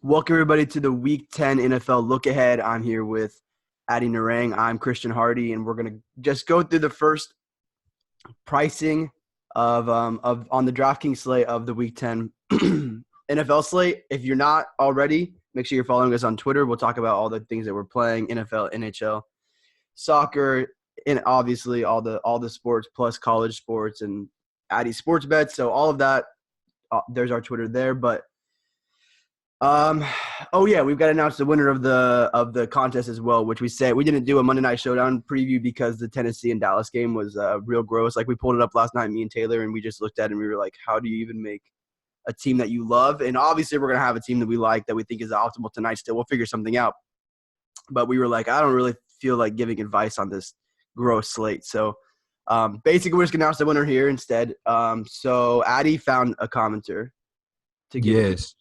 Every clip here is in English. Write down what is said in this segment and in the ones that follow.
Welcome, everybody, to the Week 10 NFL Look Ahead. I'm here with Adi Narang. I'm Christian Hardy, and we're going to just go through the first pricing of on the DraftKings slate of the Week 10 NFL slate. If you're not already, make sure you're following us on Twitter. We'll talk about all the things that we're playing: NFL, NHL, soccer, and obviously all the sports plus college sports and Adi sports bets. So all of that, there's our Twitter there, but. We've got to announce the winner of the contest as well, which we didn't do a Monday Night Showdown preview because the Tennessee and Dallas game was real gross. Like, we pulled it up last night, me and Taylor, and we just looked at it and we were like, how do you even make a team that you love? And obviously we're going to have a team that we like, that we think is optimal tonight still. We'll figure something out. But we were like, I don't really feel like giving advice on this gross slate. So basically we're just going to announce the winner here instead. So Adi found a commenter to give. Yes.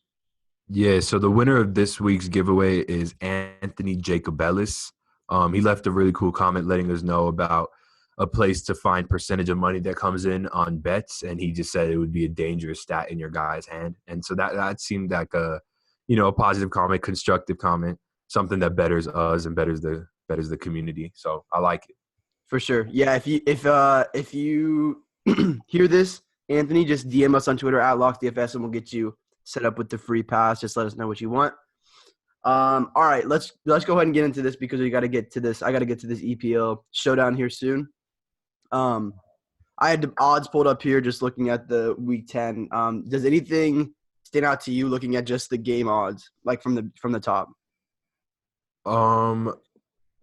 Yeah, so the winner of this week's giveaway is Anthony Jacobellis. He left a really cool comment letting us know about a place to find percentage of money that comes in on bets, and he just said it would be a dangerous stat in your guy's hand. And so that seemed like a positive comment, constructive comment, something that betters us and betters the community. So I like it. For sure. Yeah, if you hear this, Anthony, just DM us on Twitter at Locks DFS and we'll get you set up with the free pass. Just let us know what you want. All right, let's go ahead and get into this because we got to get to this. I got to get to this EPL showdown here soon. I had the odds pulled up here just looking at the Week 10. Does anything stand out to you looking at just the game odds, like from the top?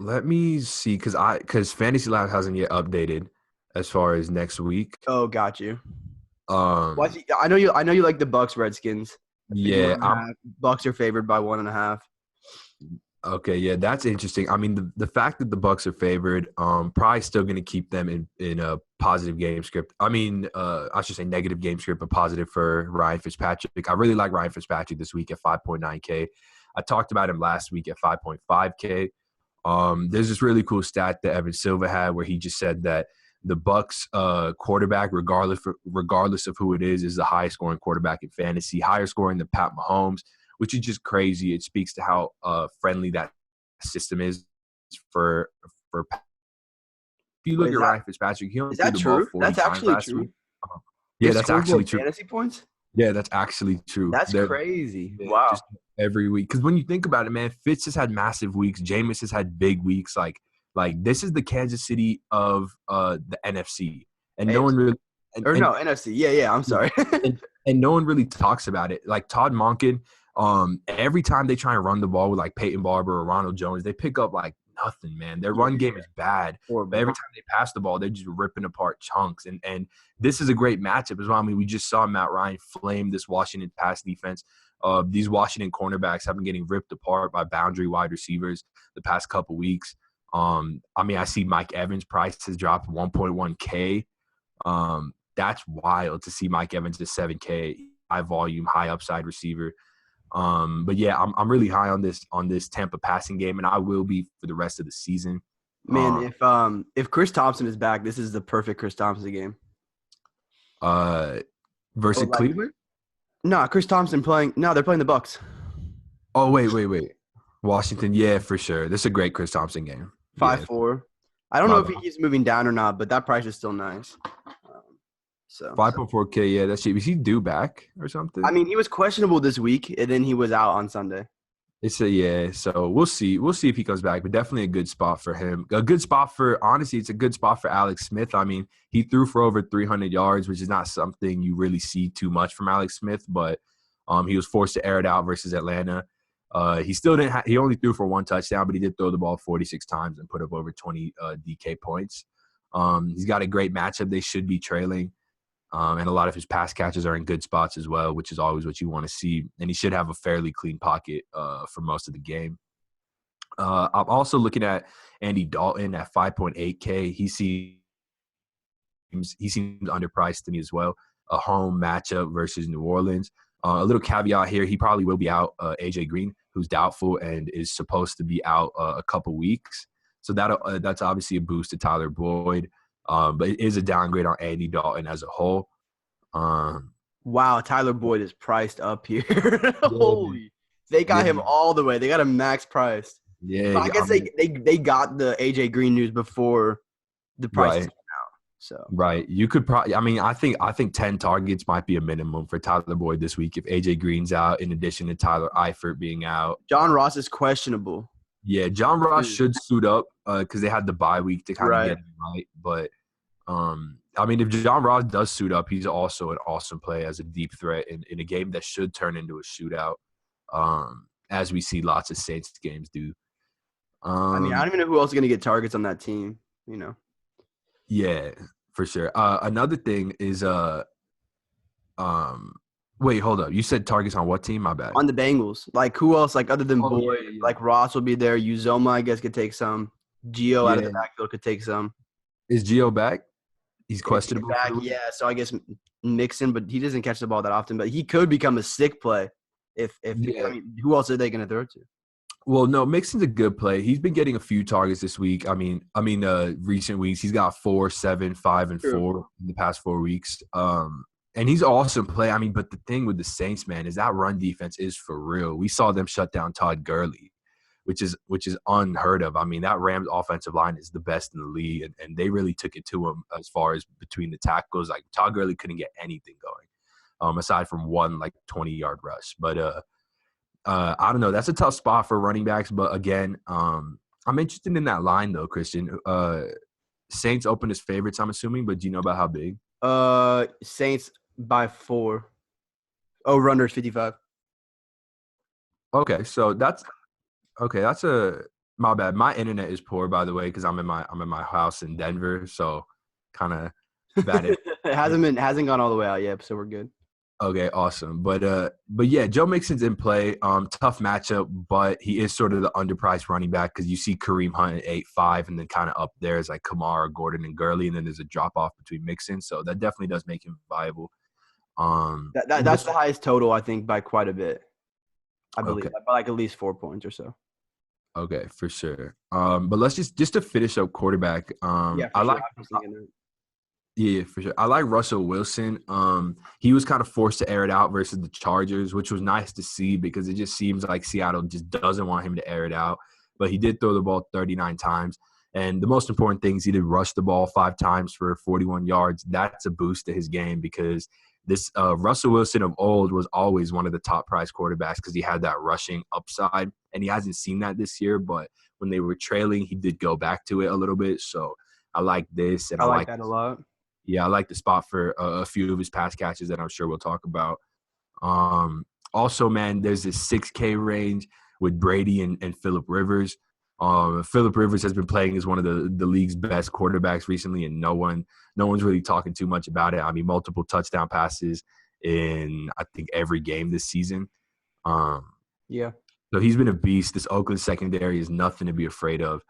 Let me see, because Fantasy Lab hasn't yet updated as far as next week. Oh, got you. I know you like the Bucks Redskins. Yeah, Bucks are favored by 1.5. Okay, yeah, that's interesting. I mean, the fact that the Bucks are favored, probably still going to keep them in a positive game script. I mean, I should say negative game script, but positive for Ryan Fitzpatrick. I really like Ryan Fitzpatrick this week at 5.9K. I talked about him last week at 5.5K. There's this really cool stat that Evan Silva had where he just said that the Bucks quarterback, regardless of who it is the highest scoring quarterback in fantasy, higher scoring than Pat Mahomes, which is just crazy. It speaks to how friendly that system is for. If you look at Ryan Fitzpatrick, he only threw the ball 40 times last week. Yeah, that's actually true. Fantasy points? Yeah, that's actually true. That's crazy. Wow. Just every week, because when you think about it, man, Fitz has had massive weeks. Jameis has had big weeks. Like this is the Kansas City of the NFC, and no one really NFC. Yeah. I'm sorry. and no one really talks about it. Like Todd Monken, every time they try and run the ball with like Peyton Barber or Ronald Jones, they pick up like nothing, man. Their run game is bad. But every time they pass the ball, they're just ripping apart chunks. And this is a great matchup as well. I mean, we just saw Matt Ryan flame this Washington pass defense. These Washington cornerbacks have been getting ripped apart by boundary wide receivers the past couple weeks. I see Mike Evans' price has dropped 1.1K. That's wild to see Mike Evans at 7K, high volume, high upside receiver. But yeah, I'm really high on this Tampa passing game, and I will be for the rest of the season. Man, if Chris Thompson is back, this is the perfect Chris Thompson game. Versus Cleveland? No, Chris Thompson playing. No, they're playing the Bucks. Oh wait. Washington, yeah, for sure. This is a great Chris Thompson game. 5.4. I don't know if he keeps moving down or not, but that price is still nice. 5.4K, yeah, that's cheap. Is he due back or something? I mean, he was questionable this week, and then he was out on Sunday. So we'll see. We'll see if he comes back, but definitely a good spot for him. It's a good spot for Alex Smith. I mean, he threw for over 300 yards, which is not something you really see too much from Alex Smith, but he was forced to air it out versus Atlanta. He only threw for one touchdown, but he did throw the ball 46 times and put up over 20 DK points. He's got a great matchup. They should be trailing. And a lot of his pass catches are in good spots as well, which is always what you want to see. And he should have a fairly clean pocket for most of the game. I'm also looking at Andy Dalton at 5.8K. He seems underpriced to me as well. A home matchup versus New Orleans. A little caveat here, he probably will be out. AJ Green, who's doubtful and is supposed to be out a couple weeks. So that's obviously a boost to Tyler Boyd. But it is a downgrade on Andy Dalton as a whole. Wow, Tyler Boyd is priced up here. Holy. They got Yeah. him all the way. They got him max priced. Yeah, But I guess they got the AJ Green news before the prices right. came out. So Right. You could probably. I mean, I think 10 targets might be a minimum for Tyler Boyd this week if AJ Green's out, in addition to Tyler Eifert being out. John Ross is questionable. Yeah, John Ross should suit up because they had the bye week to kind of get him right. But I mean, if John Ross does suit up, he's also an awesome play as a deep threat in a game that should turn into a shootout, as we see lots of Saints games do. I mean, I don't even know who else is going to get targets on that team. Yeah, for sure. Another thing is wait, hold up. You said targets on what team? My bad. On the Bengals. Like, who else, like, other than Boyd? Yeah. Like, Ross will be there. Uzoma, I guess, could take some. Gio out of the backfield could take some. Is Gio back? He's questionable. Back, yeah. So, I guess Mixon, but he doesn't catch the ball that often. But he could become a sick play. I mean, who else are they going to throw to? Well, no, Mixon's a good play. He's been getting a few targets this week. I mean, recent weeks he's got 4, 7, 5, and 4 in the past 4 weeks. And he's an awesome play. I mean, but the thing with the Saints, man, is that run defense is for real. We saw them shut down Todd Gurley, which is unheard of. I mean, that Rams offensive line is the best in the league, and they really took it to him as far as between the tackles. Like, Todd Gurley couldn't get anything going, aside from one 20-yard rush. But I don't know. That's a tough spot for running backs. But again, I'm interested in that line though, Christian. Saints open as favorites, I'm assuming, but do you know about how big? Saints by 4. Over-under 55. Okay, so that's my bad. My internet is poor, by the way, because I'm in my house in Denver, so kind of bad. It hasn't gone all the way out yet, so we're good. Okay, awesome. But yeah, Joe Mixon's in play. Tough matchup, but he is sort of the underpriced running back because you see Kareem Hunt at 8.5, and then kind of up there is like Kamara, Gordon, and Gurley, and then there's a drop off between Mixon. So that definitely does make him viable. That's the highest total, I think, by quite a bit. I believe by like at least 4 points or so. Okay, for sure. But let's just to finish up quarterback. Yeah, for sure. I like Russell Wilson. He was kind of forced to air it out versus the Chargers, which was nice to see because it just seems like Seattle just doesn't want him to air it out. But he did throw the ball 39 times. And the most important thing is he did rush the ball 5 times for 41 yards. That's a boost to his game because this Russell Wilson of old was always one of the top price quarterbacks because he had that rushing upside. And he hasn't seen that this year. But when they were trailing, he did go back to it a little bit. So I like this. And I like that a lot. Yeah, I like the spot for a few of his pass catches that I'm sure we'll talk about. Also, man, there's this 6K range with Brady and Phillip Rivers. Phillip Rivers has been playing as one of the league's best quarterbacks recently, and no one's really talking too much about it. I mean, multiple touchdown passes in, I think, every game this season. Yeah. So he's been a beast. This Oakland secondary is nothing to be afraid of.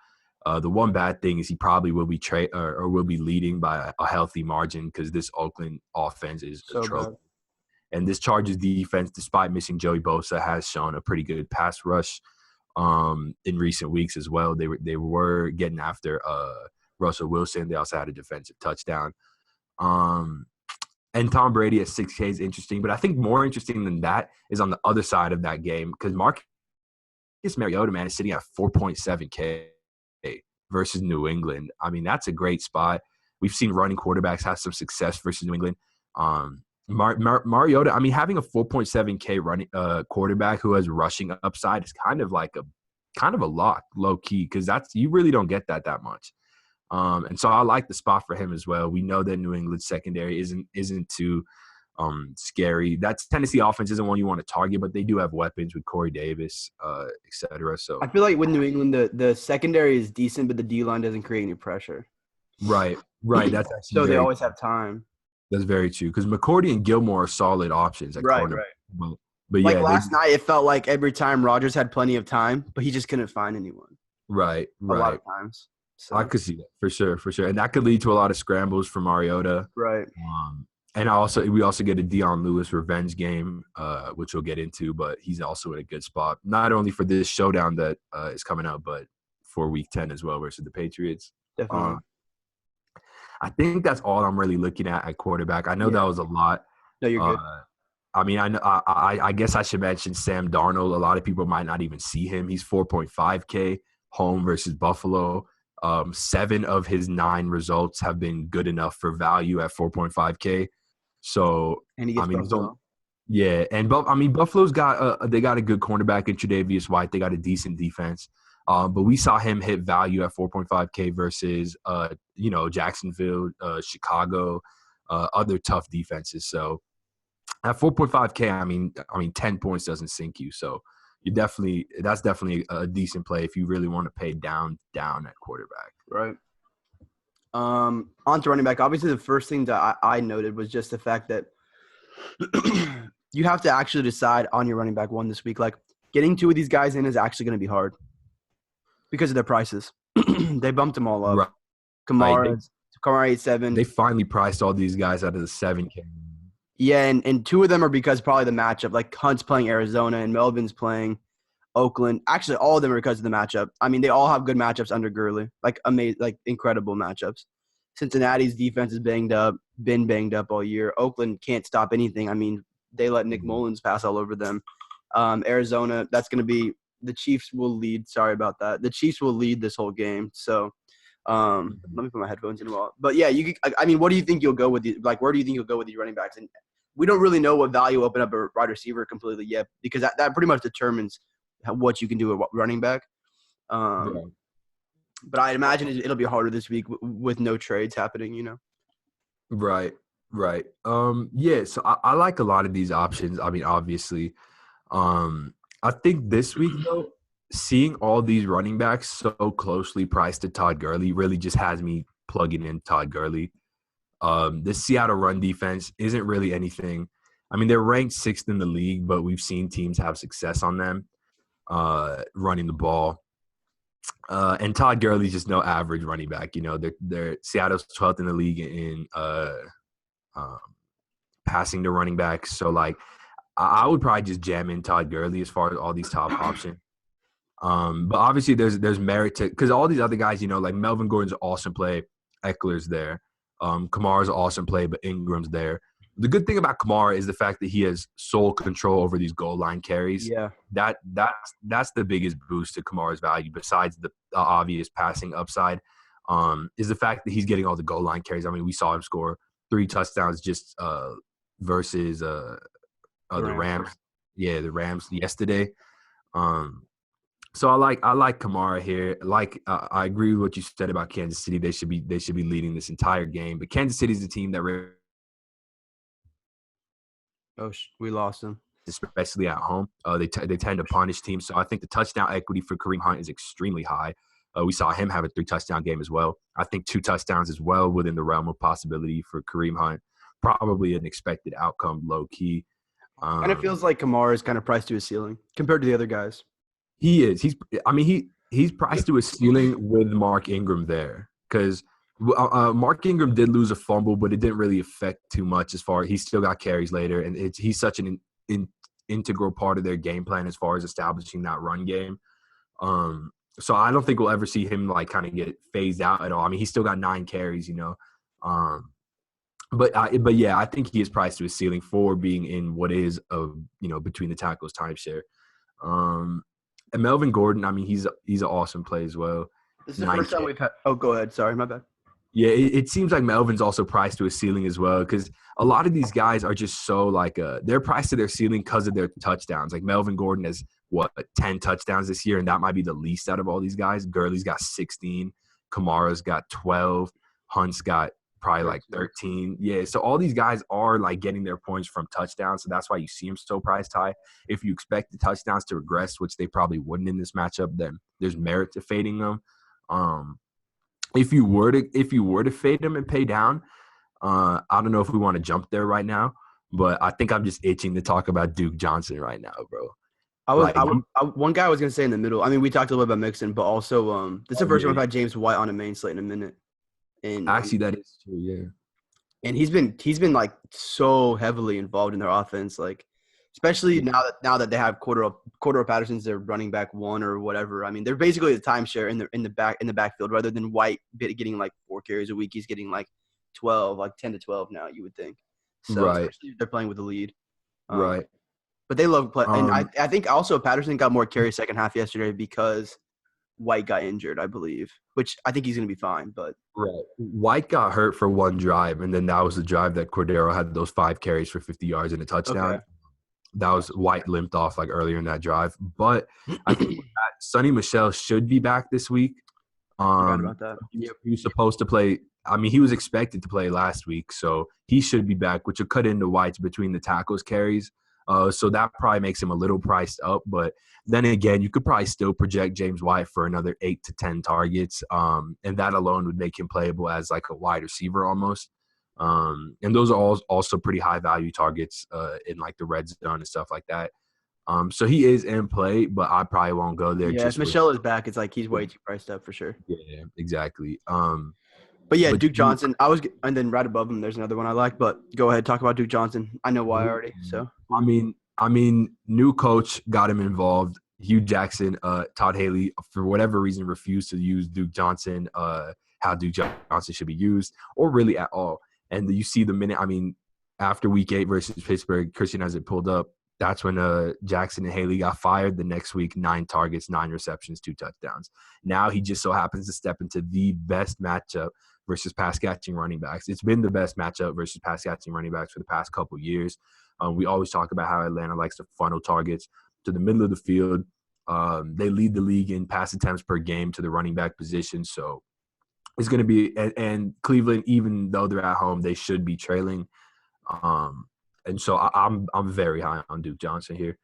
The one bad thing is he probably will be will be leading by a healthy margin because this Oakland offense is atrocious. And this Chargers defense, despite missing Joey Bosa, has shown a pretty good pass rush in recent weeks as well. They were getting after Russell Wilson. They also had a defensive touchdown. And Tom Brady at 6K is interesting, but I think more interesting than that is on the other side of that game because Marcus Mariota, man, is sitting at 4.7K. Versus New England. I mean, that's a great spot. We've seen running quarterbacks have some success versus New England. Mariota, I mean, having a 4.7K running quarterback who has rushing upside is kind of a lock, low key, because you really don't get that much. And so I like the spot for him as well. We know that New England's secondary isn't too scary. That Tennessee offense isn't one you want to target, but they do have weapons with Corey Davis, et cetera. So I feel like with New England, the secondary is decent, but the D-line doesn't create any pressure. Right. That's actually so they always have time. That's very true because McCourty and Gilmore are solid options at corner. Right. But like last night, it felt like every time Rodgers had plenty of time, but he just couldn't find anyone. Right. A lot of times. So. I could see that for sure, and that could lead to a lot of scrambles for Mariota. Right. And we also get a Dion Lewis revenge game, which we'll get into, but he's also in a good spot, not only for this showdown that is coming up, but for Week 10 as well versus the Patriots. Definitely. I think that's all I'm really looking at quarterback. I know that was a lot. No, you're good. I mean, I guess I should mention Sam Darnold. A lot of people might not even see him. He's 4.5K home versus Buffalo. 7 of his 9 results have been good enough for value at 4.5K. So, And he gets I mean, Buffalo. yeah. And Buffalo's got they got a good cornerback in Tre'Davious White. They got a decent defense. But we saw him hit value at 4.5K versus, Jacksonville, Chicago, other tough defenses. So at 4.5K, I mean, 10 points doesn't sink you. So that's definitely a decent play if you really want to pay down at quarterback. Right. On to running back. Obviously, the first thing that I noted was just the fact that you have to actually decide on your running back one this week. Like, getting 2 of these guys in is actually going to be hard because of their prices. They bumped them all up. Right. Kamara 8.7. They finally priced all these guys out of the 7K. Yeah, and 2 of them are because probably the matchup. Like, Hunt's playing Arizona and Melvin's playing Oakland. Actually, all of them are because of the matchup. I mean, they all have good matchups under Gurley. Like, amazing, like incredible matchups. Cincinnati's defense is been banged up all year. Oakland can't stop anything. I mean, they let Nick Mullins pass all over them. Arizona, that's going to be – the Chiefs will lead. Sorry about that. The Chiefs will lead this whole game. So, let me put my headphones in a while. But, yeah, what do you think you'll go with – like, where do you think you'll go with these running backs? And we don't really know what value open up a wide receiver completely yet because that pretty much determines what you can do at running back. But I imagine it'll be harder this week with no trades happening, you know? Right. Yeah, so I like a lot of these options. I mean, obviously. I think this week, though, seeing all these running backs so closely priced to Todd Gurley really just has me plugging in Todd Gurley. This Seattle run defense isn't really anything. I mean, they're ranked 6th in the league, but we've seen teams have success on them running the ball. And Todd Gurley's just no average running back. You know, they're Seattle's 12th in the league in passing to running backs. So, like, I would probably just jam in Todd Gurley as far as all these top options. But obviously there's merit to – because all these other guys, you know, like Melvin Gordon's an awesome play. Eckler's there. Kamara's an awesome play, but Ingram's there. The good thing about Kamara is the fact that he has sole control over these goal line carries. Yeah. That's the biggest boost to Kamara's value besides the obvious passing upside is the fact that he's getting all the goal line carries. I mean, we saw him score 3 touchdowns just versus the Rams. Yeah, the Rams yesterday. So I like Kamara here. I agree with what you said about Kansas City. They should be leading this entire game. But Kansas City is the team that we lost him. Especially at home. They tend to punish teams. So I think the touchdown equity for Kareem Hunt is extremely high. We saw him have a 3-touchdown game as well. I think 2 touchdowns is well within the realm of possibility for Kareem Hunt. Probably an expected outcome, low key. And it feels like Kamara is kind of priced to his ceiling compared to the other guys. He is. He's priced to a ceiling with Mark Ingram there because Mark Ingram did lose a fumble, but it didn't really affect too much as far as he still got carries later, and he's such an integral part of their game plan as far as establishing that run game. So I don't think we'll ever see him like kind of get phased out at all. I mean, he's still got 9 carries, you know. But yeah, I think he is priced to his ceiling for being in what is between the tackles timeshare. And Melvin Gordon, I mean, he's an awesome play as well. This is the first time we've had – oh, go ahead. Sorry, my bad. Yeah, it seems like Melvin's also priced to a ceiling as well because a lot of these guys are just so like they're priced to their ceiling because of their touchdowns. Like Melvin Gordon has, 10 touchdowns this year, and that might be the least out of all these guys. Gurley's got 16. Kamara's got 12. Hunt's got probably like 13. Yeah, so all these guys are like getting their points from touchdowns, so that's why you see them so priced high. If you expect the touchdowns to regress, which they probably wouldn't in this matchup, then there's merit to fading them. If you were to fade them and pay down, I don't know if we want to jump there right now, but I think I'm just itching to talk about Duke Johnson right now, bro. One guy I was gonna say in the middle. I mean, we talked a little bit about Mixon, but also this is the first time I've had James White on a main slate in a minute. And actually, that is true, yeah. And he's been like so heavily involved in their offense, like especially now that they have Cordero Patterson's their running back 1 or whatever. I mean, they're basically the timeshare in the backfield rather than White getting like 4 carries a week. He's getting like 12, like 10 to 12 now. You would think. So right. Especially if they're playing with the lead. Right. But they love play. And Um, I think also Patterson got more carries second half yesterday because White got injured, I believe, which I think he's going to be fine. But right. White got hurt for one drive, and then that was the drive that Cordero had those 5 carries for 50 yards and a okay. touchdown. That was White limped off like earlier in that drive. But I think Sonny Michel should be back this week. Forgot about that. He was supposed to play. I mean, he was expected to play last week, so he should be back, which will cut into White's between the tackles carries. So that probably makes him a little priced up. But then again, you could probably still project James White for another 8 to 10 targets, and that alone would make him playable as like a wide receiver almost. And those are all also pretty high value targets in like the red zone and stuff like that. So he is in play, but I probably won't go there. Yeah, if Michelle is back, it's like he's way too priced up for sure. Yeah, exactly. But yeah, Duke Johnson. And then right above him, there's another one I like. But go ahead, talk about Duke Johnson. I know why already. So I mean, new coach got him involved. Hugh Jackson, Todd Haley, for whatever reason, refused to use Duke Johnson, how Duke Johnson should be used, or really at all. And you see the minute. I mean, after Week 8 versus Pittsburgh, Christian has it pulled up. That's when Jackson and Haley got fired. The next week, 9 targets, 9 receptions, 2 touchdowns. Now he just so happens to step into the best matchup versus pass-catching running backs. It's been the best matchup versus pass-catching running backs for the past couple of years. We always talk about how Atlanta likes to funnel targets to the middle of the field. They lead the league in pass attempts per game to the running back position. So it's going to be – and Cleveland, even though they're at home, they should be trailing. And so I'm very high on Duke Johnson here.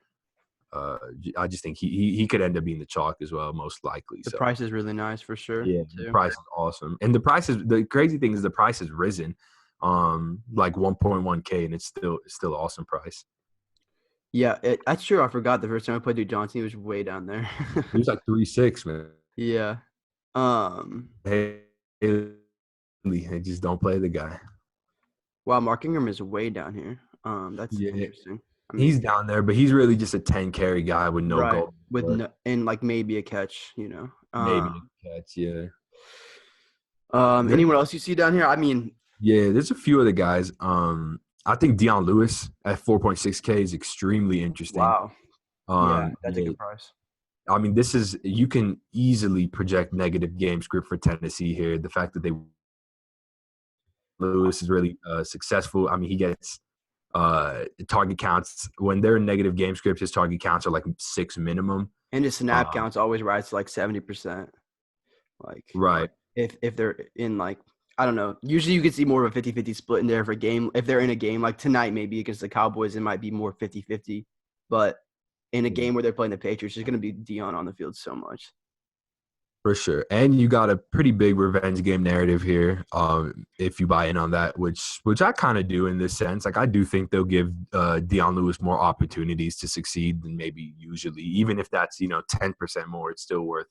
I just think he could end up being the chalk as well, most likely. The price is really nice for sure. Yeah, the price is awesome, and the crazy thing is the price has risen, like 1.1K, and it's still an awesome price. Yeah, that's true. I forgot the first time I played Duke Johnson, he was way down there. He was like 3.6, man. Yeah. Hey, just don't play the guy. Wow, Mark Ingram is way down here. That's interesting. I mean, he's down there, but he's really just a 10 carry guy with no goal. And like maybe a catch, maybe a catch, yeah. Anyone else you see down here? I mean, yeah, there's a few other guys. I think Deion Lewis at 4.6K is extremely interesting. Wow. Yeah, that's a good price. I mean, you can easily project negative game script for Tennessee here. The fact that Lewis is really successful. I mean, he gets target counts when they're in negative game script. His target counts are like 6 minimum, and his snap counts always rise to like 70%. Like right, if they're in like I don't know. Usually you can see more of a 50-50 split in there for a game. If they're in a game like tonight, maybe against the Cowboys, it might be more 50-50. But in a game where they're playing the Patriots, there's going to be Deion on the field so much. For sure. And you got a pretty big revenge game narrative here, if you buy in on that, which I kind of do in this sense. Like, I do think they'll give Deion Lewis more opportunities to succeed than maybe usually. Even if that's, 10% more, it's still worth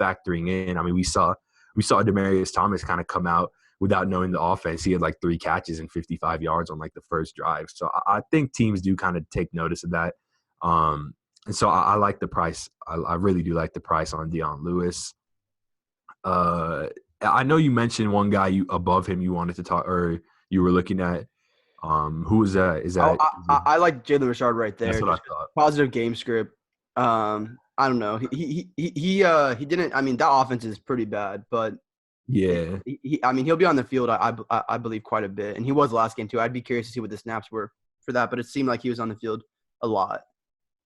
factoring in. I mean, we saw Demaryius Thomas kind of come out without knowing the offense. He had like 3 catches and 55 yards on like the first drive. So I think teams do kind of take notice of that. And so I like the price. I really do like the price on Deion Lewis. I know you mentioned one guy above him you wanted to talk, or you were looking at. Who is that? I like Jalen Richard right there. That's what I thought. Positive game script. I don't know. He didn't. I mean, that offense is pretty bad, but yeah. He'll be on the field. I believe quite a bit, and he was last game too. I'd be curious to see what the snaps were for that, but it seemed like he was on the field a lot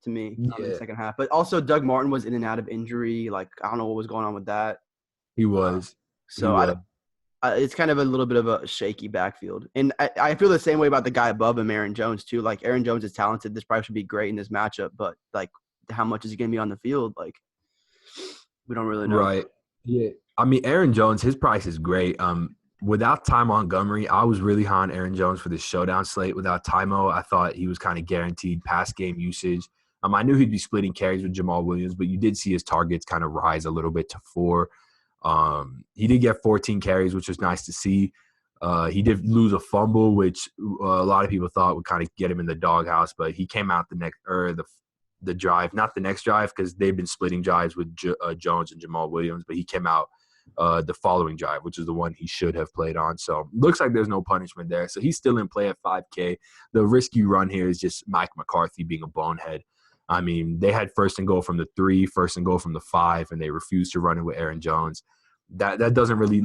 to me in the second half. But also, Doug Martin was in and out of injury. Like, I don't know what was going on with that. He was. It's kind of a little bit of a shaky backfield. And I feel the same way about the guy above him, Aaron Jones, too. Like, Aaron Jones is talented. This probably should be great in this matchup. But, like, how much is he going to be on the field? Like, we don't really know. Right. Yeah. I mean, Aaron Jones, his price is great. Without Ty Montgomery, I was really high on Aaron Jones for the showdown slate. Without Tymo, I thought he was kind of guaranteed pass game usage. I knew he'd be splitting carries with Jamal Williams, but you did see his targets kind of rise a little bit to 4. He did get 14 carries, which was nice to see. He did lose a fumble, which a lot of people thought would kind of get him in the doghouse, but he came out the drive, not the next drive, because they've been splitting drives with Jones and Jamal Williams, but he came out the following drive, which is the one he should have played on. So looks like there's no punishment there. So he's still in play at 5K. The risk you run here is just Mike McCarthy being a bonehead. I mean, they had first and goal from the 3, first and goal from the 5, and they refused to run it with Aaron Jones. That doesn't really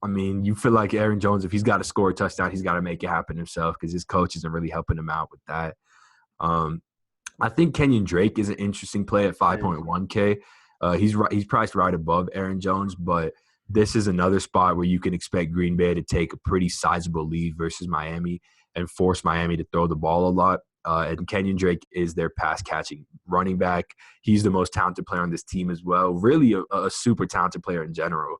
you feel like Aaron Jones, if he's got to score a touchdown, he's got to make it happen himself because his coach isn't really helping him out with that. I think Kenyon Drake is an interesting play at 5.1K. He's priced right above Aaron Jones, but this is another spot where you can expect Green Bay to take a pretty sizable lead versus Miami and force Miami to throw the ball a lot. And Kenyon Drake is their pass-catching running back. He's the most talented player on this team as well, really a super talented player in general.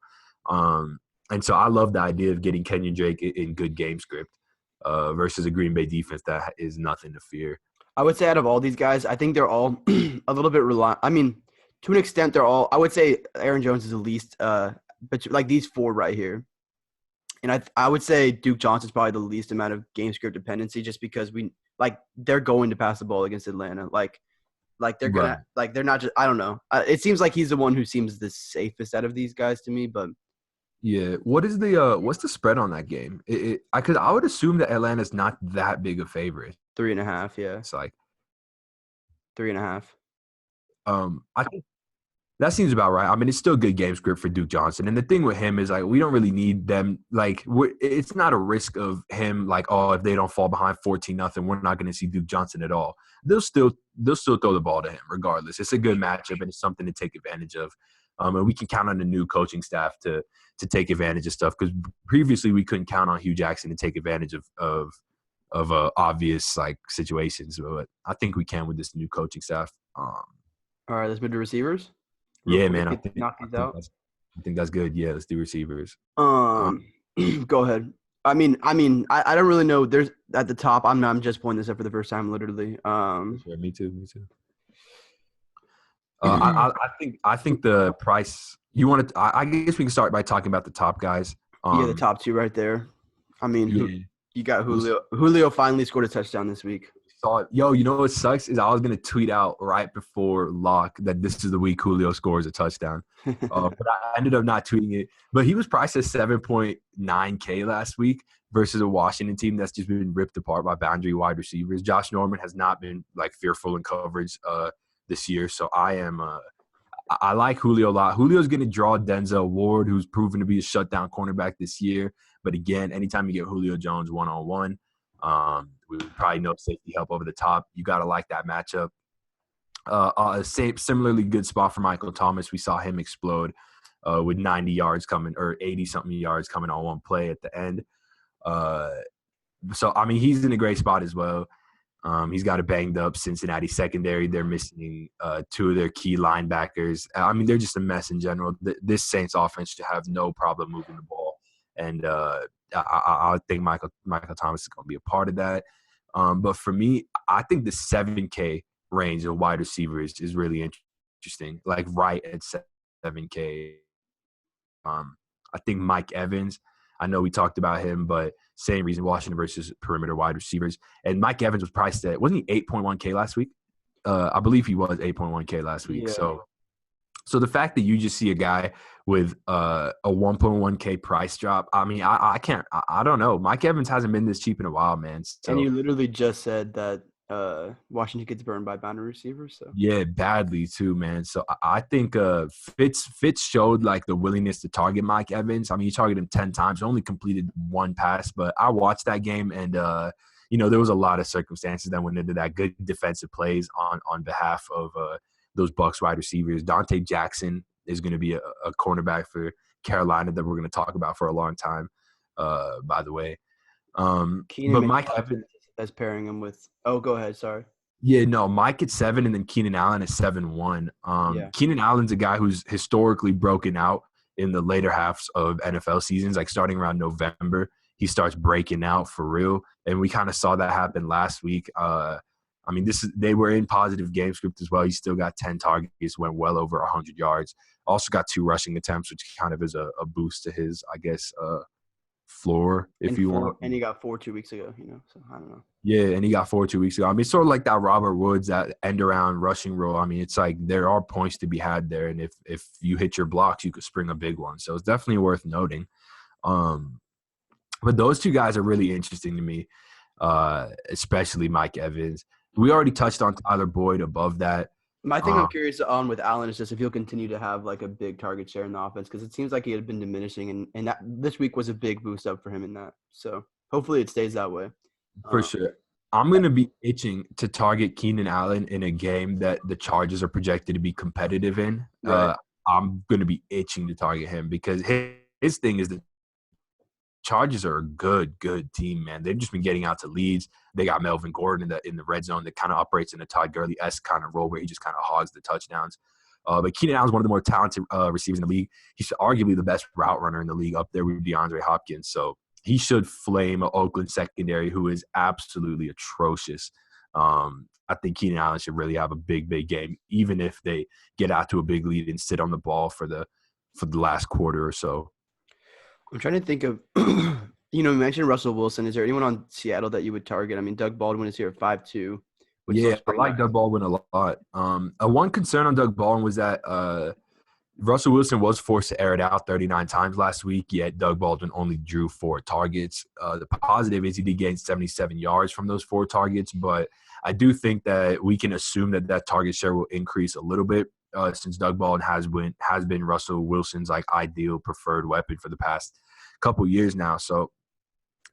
And so I love the idea of getting Kenyon Drake in good game script versus a Green Bay defense that is nothing to fear. I would say out of all these guys, I think they're all a little bit reliant. I mean, to an extent, they're all – I would say Aaron Jones is the least but like these 4 right here. And I would say Duke Johnson's probably the least amount of game script dependency just because they're going to pass the ball against Atlanta. Like they're going to – they're not just – I don't know. It seems like he's the one who seems the safest out of these guys to me, but – yeah. What is the what's the spread on that game? I would assume that Atlanta's not that big a favorite. 3.5, yeah. It's like 3.5. I think that seems about right. I mean, it's still good game script for Duke Johnson. And the thing with him is we don't really need them. It's not a risk of him if they don't fall behind 14-0, we're not going to see Duke Johnson at all. They'll still throw the ball to him regardless. It's a good matchup and it's something to take advantage of. And we can count on the new coaching staff to take advantage of stuff because previously we couldn't count on Hugh Jackson to take advantage of obvious situations. But I think we can with this new coaching staff. All right, let's move to receivers. Yeah, man. I think that's good. Yeah, let's do receivers. Go ahead. I don't really know. There's at the top. I'm just pulling this up for the first time, literally. Sure, me too. I think the price you want to. I guess we can start by talking about the top guys. The top 2 right there. I mean, you got Julio. Julio finally scored a touchdown this week. Yo, you know what sucks is I was gonna tweet out right before lock that this is the week Julio scores a touchdown, but I ended up not tweeting it. But he was priced at 7.9K last week versus a Washington team that's just been ripped apart by boundary wide receivers. Josh Norman has not been fearful in coverage this year, so I like Julio a lot. Julio's gonna draw Denzel Ward, who's proven to be a shutdown cornerback this year. But again, anytime you get Julio Jones one-on-one. We probably know safety help over the top. You got to like that matchup. Similarly good spot for Michael Thomas. We saw him explode with 90 yards coming or 80-something yards coming on one play at the end. So, I mean, he's in a great spot as well. He's got a banged up Cincinnati secondary. They're missing 2 of their key linebackers. I mean, they're just a mess in general. This Saints offense should have no problem moving the ball. And I think Michael Thomas is going to be a part of that. But for me, I think the 7K range of wide receivers is really interesting, right at 7K. I think Mike Evans, I know we talked about him, but same reason, Washington versus perimeter wide receivers. And Mike Evans was priced at, wasn't he 8.1K last week? I believe he was 8.1K last week. Yeah. So the fact that you just see a guy with a 1.1K price drop, I mean, I don't know. Mike Evans hasn't been this cheap in a while, man. So, and you literally just said that Washington gets burned by boundary receivers. So yeah, badly too, man. So I think Fitz showed the willingness to target Mike Evans. I mean, he targeted him 10 times, only completed 1 pass, but I watched that game and there was a lot of circumstances that went into that, good defensive plays on behalf of those Bucs wide receivers. Dante Jackson is going to be a cornerback for Carolina that we're going to talk about for a long time, by the way. But Mike Evans as pairing him with – oh, go ahead. Sorry. Yeah, no, Mike at 7 and then Keenan Allen at 7-1. Keenan Allen's a guy who's historically broken out in the later halves of NFL seasons, starting around November. He starts breaking out for real, and we kind of saw that happen last week. I mean, they were in positive game script as well. He still got 10 targets, went well over 100 yards. Also got 2 rushing attempts, which kind of is a boost to his, I guess, floor if you want. And he got 4 2 weeks ago, so I don't know. Yeah, and he got 4 2 weeks ago. I mean, it's sort of like that Robert Woods, that end-around rushing role. I mean, it's like there are points to be had there, and if you hit your blocks, you could spring a big one. So it's definitely worth noting. But those two guys are really interesting to me, especially Mike Evans. We already touched on Tyler Boyd above that. My thing I'm curious on with Allen is just if he'll continue to have like a big target share in the offense, because it seems like he had been diminishing, and that this week was a big boost up for him in that. So hopefully it stays that way. For sure. I'm going to be itching to target Keenan Allen in a game that the Chargers are projected to be competitive in. Right. I'm going to be itching to target him because his thing is the Chargers are a good team, man. They've just been getting out to leads. They got Melvin Gordon in the red zone that kind of operates in a Todd Gurley-esque kind of role where he just kind of hogs the touchdowns. But Keenan Allen's one of the more talented receivers in the league. He's arguably the best route runner in the league, up there with DeAndre Hopkins. So he should flame an Oakland secondary who is absolutely atrocious. I think Keenan Allen should really have a big game, even if they get out to a big lead and sit on the ball for the last quarter or so. I'm trying to think of, you mentioned Russell Wilson. Is there anyone on Seattle that you would target? I mean, Doug Baldwin is here at 5'2". Yeah, I like Doug Baldwin a lot. One concern on Doug Baldwin was that Russell Wilson was forced to air it out 39 times last week, yet Doug Baldwin only drew 4 targets. The positive is he did gain 77 yards from those 4 targets, but I do think that we can assume that target share will increase a little bit since Doug Baldwin has been Russell Wilson's like ideal preferred weapon for the past couple years now. So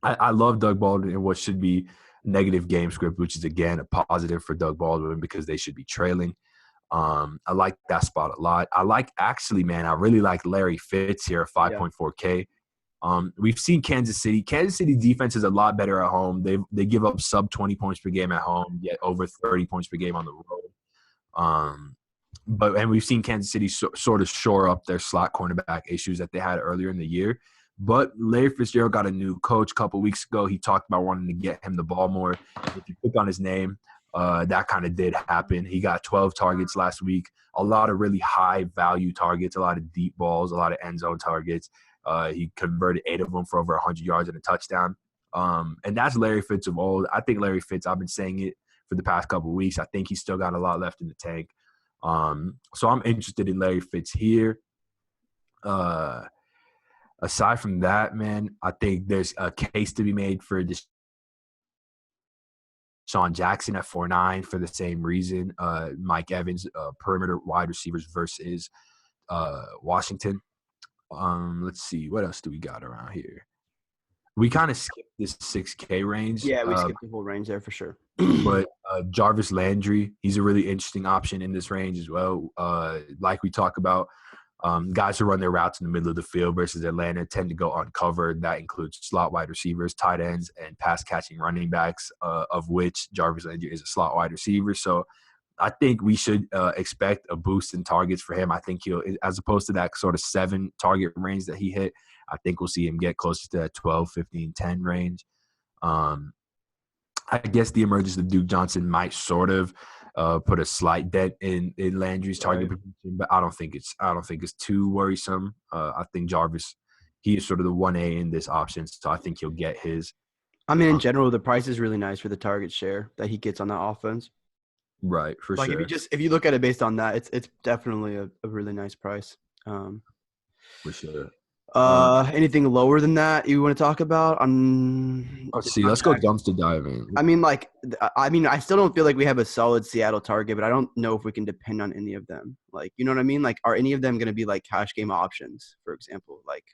I love Doug Baldwin in what should be negative game script, which is, again, a positive for Doug Baldwin because they should be trailing. I like that spot a lot. I really like Larry Fitz here at 5.4K. We've seen Kansas City. Kansas City defense is a lot better at home. They give up sub 20 points per game at home, yet over 30 points per game on the road. And we've seen Kansas City sort of shore up their slot cornerback issues that they had earlier in the year. But Larry Fitzgerald got a new coach a couple weeks ago. He talked about wanting to get him the ball more. If you click on his name, that kind of did happen. He got 12 targets last week, a lot of really high-value targets, a lot of deep balls, a lot of end-zone targets. He converted 8 of them for over 100 yards and a touchdown. And that's Larry Fitz of old. I think Larry Fitz, I've been saying it for the past couple of weeks. I think he's still got a lot left in the tank. So I'm interested in Larry Fitz here. Aside from that, man, I think there's a case to be made for Deshaun Jackson at 4.9 for the same reason. Mike Evans, perimeter wide receivers versus Washington. Let's see. What else do we got around here? We kind of skipped this 6K range. Yeah, we skipped the whole range there for sure. But Jarvis Landry, he's a really interesting option in this range as well. Like we talk about, guys who run their routes in the middle of the field versus Atlanta tend to go uncovered. That includes slot wide receivers, tight ends, and pass-catching running backs, of which Jarvis Landry is a slot wide receiver. So I think we should expect a boost in targets for him. I think he'll, as opposed to that sort of 7 target range that he hit, I think we'll see him get closer to that 12, 15, 10 range. I guess the emergence of Duke Johnson might sort of put a slight dent in Landry's target position, but I don't think it's too worrisome. I think Jarvis, he is sort of the 1A in this option, so I think he'll get his. I mean, in general, the price is really nice for the target share that he gets on that offense. Right, for sure. If you look at it based on that, it's definitely a really nice price. For sure. Anything lower than that you want to talk about? Let's see. Let's go dumpster diving. I mean, I still don't feel like we have a solid Seattle target, but I don't know if we can depend on any of them. Like, you know what I mean? Like, are any of them going to be like cash game options, for example? Like,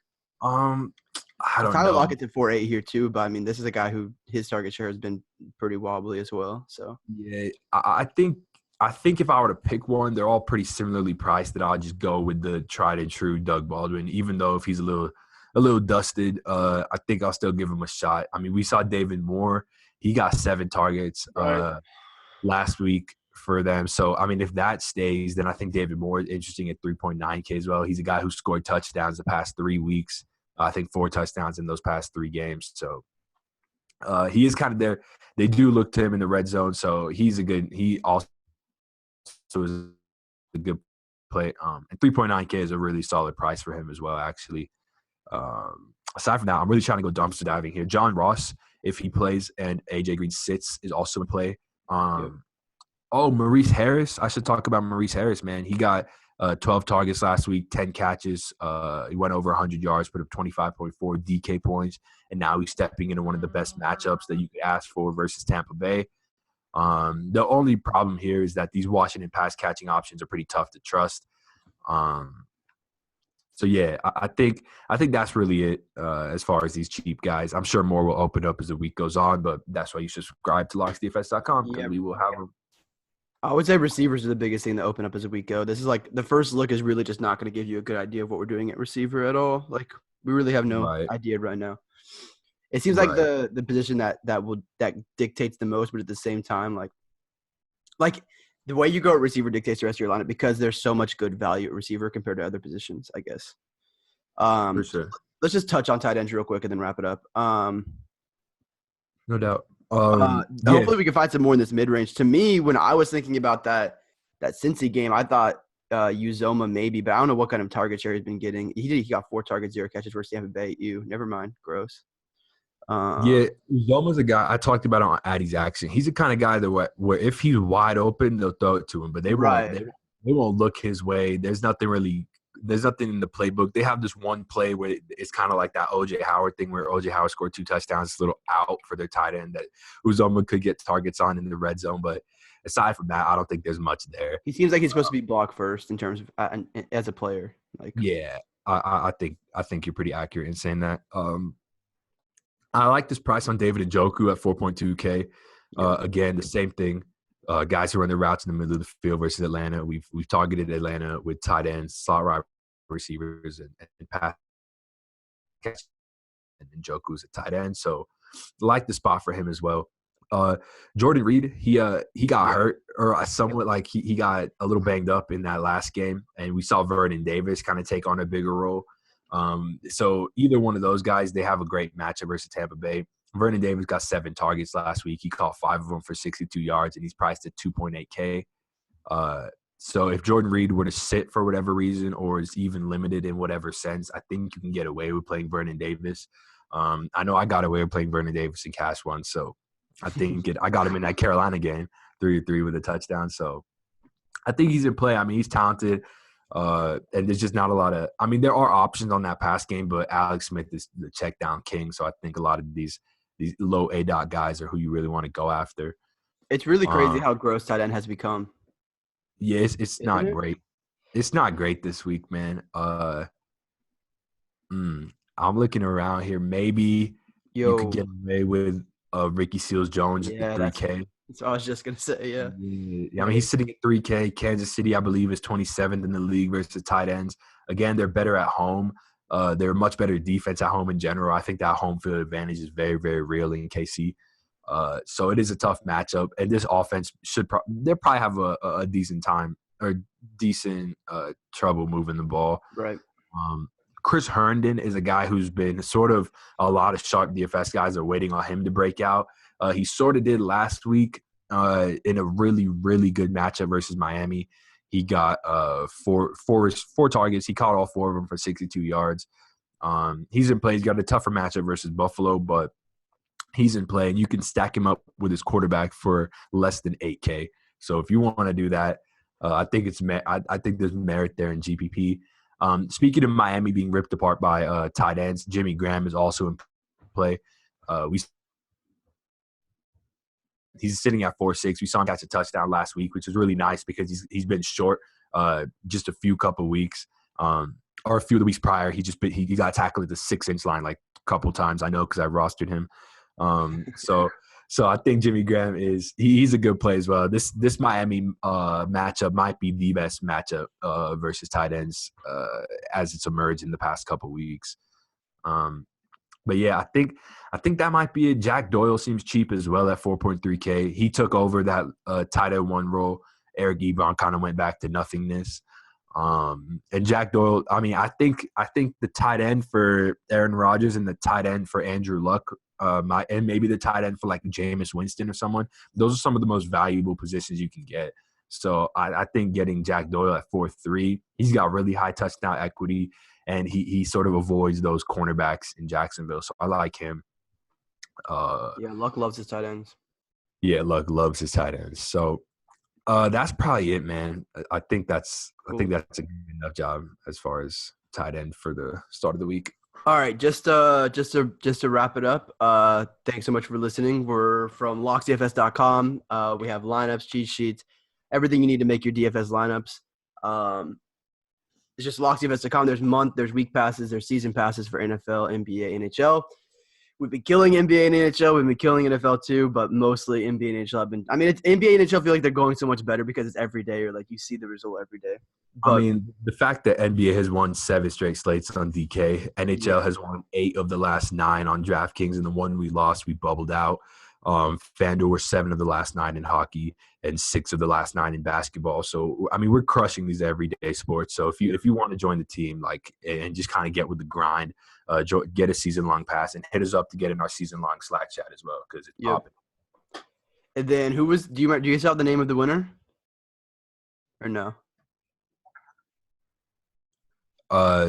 I don't Tyler know. Lockett's at 4.8 here too, but I mean, this is a guy who his target share has been pretty wobbly as well. So yeah, I think if I were to pick one, they're all pretty similarly priced. That I'll just go with the tried and true Doug Baldwin, even though if he's a little dusted, I think I'll still give him a shot. I mean, we saw David Moore; he got 7 targets last week for them. So I mean, if that stays, then I think David Moore is interesting at 3.9K as well. He's a guy who scored touchdowns the past 3 weeks. I think 4 touchdowns in those past 3 games. So he is kind of there. They do look to him in the red zone, so he also is a good play. And 3.9K is a really solid price for him as well, actually. aside from that, I'm really trying to go dumpster diving here. John Ross, if he plays and AJ Green sits, is also in play. Yep. Oh, Maurice Harris. I should talk about Maurice Harris, man. He got 12 targets last week, 10 catches. He went over 100 yards, put up 25.4 DK points, and now he's stepping into one of the best matchups that you could ask for versus Tampa Bay. The only problem here is that these Washington pass catching options are pretty tough to trust. So yeah, I think that's really it as far as these cheap guys. I'm sure more will open up as the week goes on, but that's why you should subscribe to locksdfs.com because we will have them. I would say receivers are the biggest thing to open up as a week go. This is like the first look is really just not going to give you a good idea of what we're doing at receiver at all. Like we really have no idea right now. It seems like the position that dictates the most, but at the same time, like the way you go at receiver dictates the rest of your lineup because there's so much good value at receiver compared to other positions, I guess. For sure. Let's just touch on tight ends real quick and then wrap it up. No doubt. Hopefully we can find some more in this mid-range. To me, when I was thinking about that Cincy game, I thought Uzoma maybe, but I don't know what kind of target share he's been getting. He got 4 targets, 0 catches versus Tampa Bay. Never mind. Gross. Uzoma's a guy I talked about on Adi's action. He's the kind of guy that where if he's wide open, they'll throw it to him, but they won't look his way. There's nothing in the playbook. They have this one play where it's kind of like that O.J. Howard thing where O.J. Howard scored 2 touchdowns, a little out for their tight end that Uzoma could get targets on in the red zone. But aside from that, I don't think there's much there. He seems like he's supposed to be blocked first in terms of as a player. I think you're pretty accurate in saying that. I like this price on David Njoku at 4.2K. Again, the same thing. Guys who run their routes in the middle of the field versus Atlanta. We've targeted Atlanta with tight ends, slot wide receivers, and pass catch. And Njoku's a tight end, so like the spot for him as well. Jordan Reed, he got hurt or somewhat like he got a little banged up in that last game, and we saw Vernon Davis kind of take on a bigger role. So either one of those guys, they have a great matchup versus Tampa Bay. Vernon Davis got 7 targets last week. He caught 5 of them for 62 yards, and he's priced at 2.8K. So if Jordan Reed were to sit for whatever reason or is even limited in whatever sense, I think you can get away with playing Vernon Davis. I know I got away with playing Vernon Davis in cash once, so I think I got him in that Carolina game, 3-3 with a touchdown. So I think he's in play. I mean, he's talented. And there's just not a lot of – I mean, there are options on that pass game, but Alex Smith is the check down king. So I think a lot of these low A-dot guys are who you really want to go after. It's really crazy how gross tight end has become. Yeah, it's not great. It's not great this week, man. I'm looking around here. Maybe you could get away with Ricky Seals-Jones at 3K. That's what I was just going to say, yeah. I mean, he's sitting at 3K. Kansas City, I believe, is 27th in the league versus tight ends. Again, they're better at home. They're much better defense at home in general. I think that home field advantage is very, very real in KC. So it is a tough matchup. And this offense they'll probably have a decent time or decent trouble moving the ball. Right. Chris Herndon is a guy who's been sort of a lot of sharp DFS guys are waiting on him to break out. He sort of did last week in a really, really good matchup versus Miami. He got four targets. He caught all 4 of them for 62 yards. He's in play. He's got a tougher matchup versus Buffalo, but he's in play, and you can stack him up with his quarterback for less than 8K. So if you want to do that, I think I think there's merit there in GPP. Speaking of Miami being ripped apart by tight ends, Jimmy Graham is also in play. He's sitting at 4.6. We saw him catch a touchdown last week, which is really nice because he's been short just a few couple weeks. Or a few of the weeks prior, he got tackled at the 6-inch line like a couple times. I know because I rostered him. So I think Jimmy Graham he's a good play as well. This Miami matchup might be the best matchup versus tight ends as it's emerged in the past couple weeks. But yeah, I think that might be it. Jack Doyle seems cheap as well at 4.3K. He took over that tight end 1 role. Eric Ebron kind of went back to nothingness. And Jack Doyle, I mean, I think the tight end for Aaron Rodgers and the tight end for Andrew Luck, and maybe the tight end for like Jameis Winston or someone, those are some of the most valuable positions you can get. So I think getting Jack Doyle at 4.3, he's got really high touchdown equity. and he sort of avoids those cornerbacks in Jacksonville. So I like him. Yeah, Luck loves his tight ends. Yeah, Luck loves his tight ends. So that's probably it, man. I think that's Cool. a good enough job as far as tight end for the start of the week. All right, just to wrap it up. Thanks so much for listening. We're from locksdfs.com. We have lineups, cheat sheets, everything you need to make your DFS lineups. It's just locksdfs.com. There's week passes, there's season passes for NFL, NBA, NHL. We've been killing NBA and NHL. We've been killing NFL too, but mostly NBA and NHL it's NBA and NHL feel like they're going so much better because it's every day, or like you see the result every day. But, The fact that NBA has won 7 straight slates on DK, NHL has won 8 of the last 9 on DraftKings, and the one we lost, we bubbled out. FanDuel were 7 of the last 9 in hockey and 6 of the last 9 in basketball. So, we're crushing these everyday sports. So if you want to join the team, and just kind of get with the grind, get a season-long pass and hit us up to get in our season-long Slack chat as well, because it's popping. And then do you guys have the name of the winner? Or no?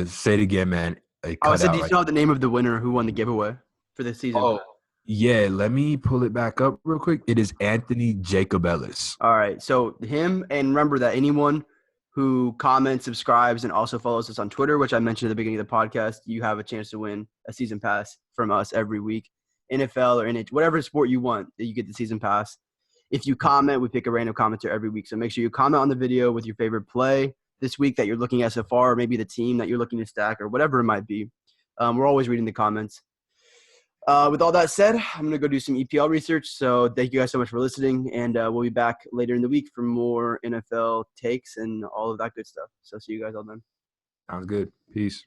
Say it again, man. Do you still have the name of the winner who won the giveaway for this season? Oh, yeah. Let me pull it back up real quick. It is Anthony Jacob Ellis. All right. So him, and remember that anyone who comments, subscribes, and also follows us on Twitter, which I mentioned at the beginning of the podcast, you have a chance to win a season pass from us every week. NFL or NHL, whatever sport you want, you get the season pass. If you comment, we pick a random commenter every week. So make sure you comment on the video with your favorite play this week that you're looking at so far, or maybe the team that you're looking to stack, or whatever it might be. We're always reading the comments. With all that said, I'm going to go do some EPL research. So thank you guys so much for listening, and we'll be back later in the week for more NFL takes and all of that good stuff. So see you guys all then. Sounds good. Peace.